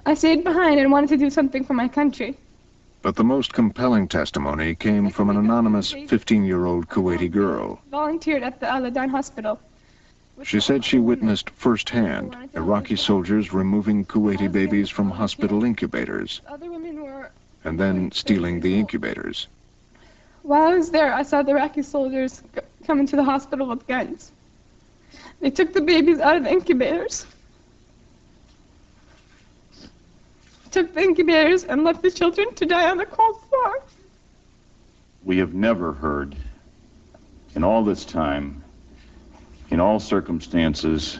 I stayed behind and wanted to do something for my country. But the most compelling testimony came from an anonymous 15-year-old Kuwaiti girl. Volunteered at the Al-Adan hospital. She said she witnessed firsthand Iraqi soldiers removing Kuwaiti babies from hospital incubators and then stealing the incubators. While I was there, I saw the Iraqi soldiers come into the hospital with guns. They took the babies out of the incubators. Took the incubators and left the children to die on the cold floor. We have never heard, in all this time, in all circumstances,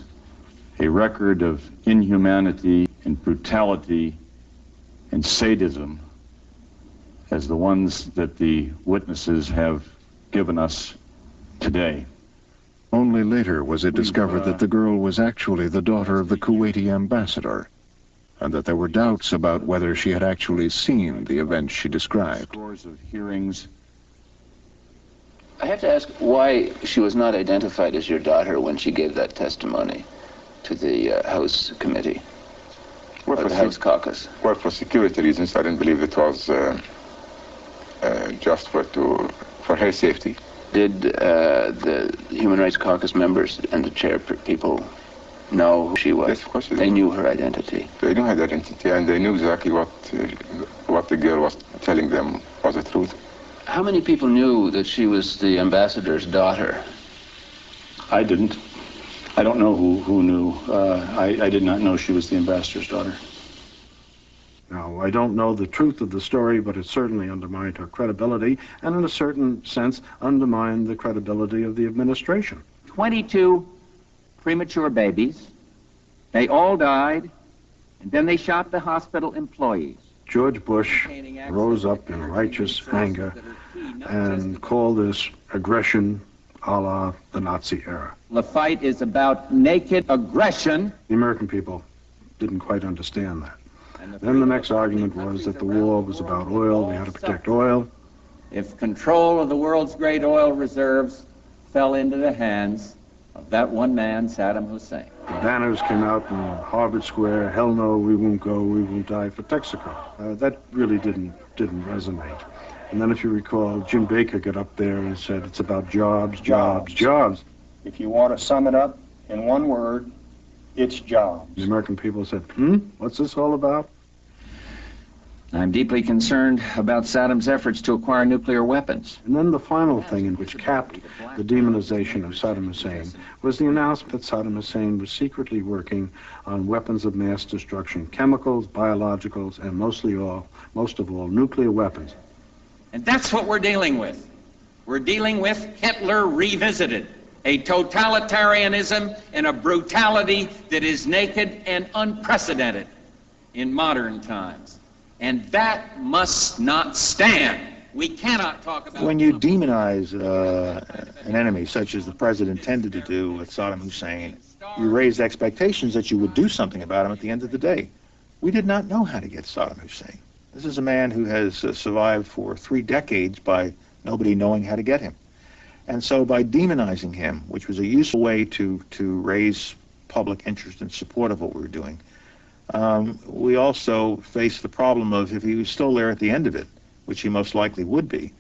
a record of inhumanity and brutality and sadism as the ones that the witnesses have given us today. Only later was it discovered that the girl was actually the daughter of the Kuwaiti ambassador, and that there were doubts about whether she had actually seen the events she described. Scores of hearings. I have to ask why she was not identified as your daughter when she gave that testimony to the House Committee, or the House Caucus. Well, for security reasons, I didn't believe it was just for her safety. Did the Human Rights Caucus members and the chair people know who she was? Yes, of course they knew her identity. They knew her identity, and they knew exactly what the girl was telling them was the truth. How many people knew that she was the ambassador's daughter? I didn't. I don't know who knew. I did not know she was the ambassador's daughter. Now, I don't know the truth of the story, but it certainly undermined her credibility, and in a certain sense, undermined the credibility of the administration. 22 premature babies. They all died, and then they shot the hospital employees. George Bush rose up in righteous anger and called this aggression a la the Nazi era. The fight is about naked aggression. The American people didn't quite understand that. Then the next argument was that the war was about oil, we had to protect oil. If control of the world's great oil reserves fell into the hands of that one man, Saddam Hussein. The banners came out in Harvard Square, hell no, we won't go, we won't die for Texaco. That really didn't resonate. And then if you recall, Jim Baker got up there and said, it's about jobs, jobs, jobs. If you want to sum it up in one word, it's jobs. The American people said, what's this all about? I'm deeply concerned about Saddam's efforts to acquire nuclear weapons. And then the final thing in which capped the demonization of Saddam Hussein was the announcement that Saddam Hussein was secretly working on weapons of mass destruction, chemicals, biologicals, and most of all, nuclear weapons. And that's what we're dealing with. We're dealing with Hitler revisited, a totalitarianism and a brutality that is naked and unprecedented in modern times. And that must not stand. We cannot talk about... When you demonize an enemy, such as the president tended to do with Saddam Hussein, you raise expectations that you would do something about him at the end of the day. We did not know how to get Saddam Hussein. This is a man who has survived for 3 decades by nobody knowing how to get him. And so by demonizing him, which was a useful way to raise public interest and support of what we were doing, we also faced the problem of if he was still there at the end of it, which he most likely would be,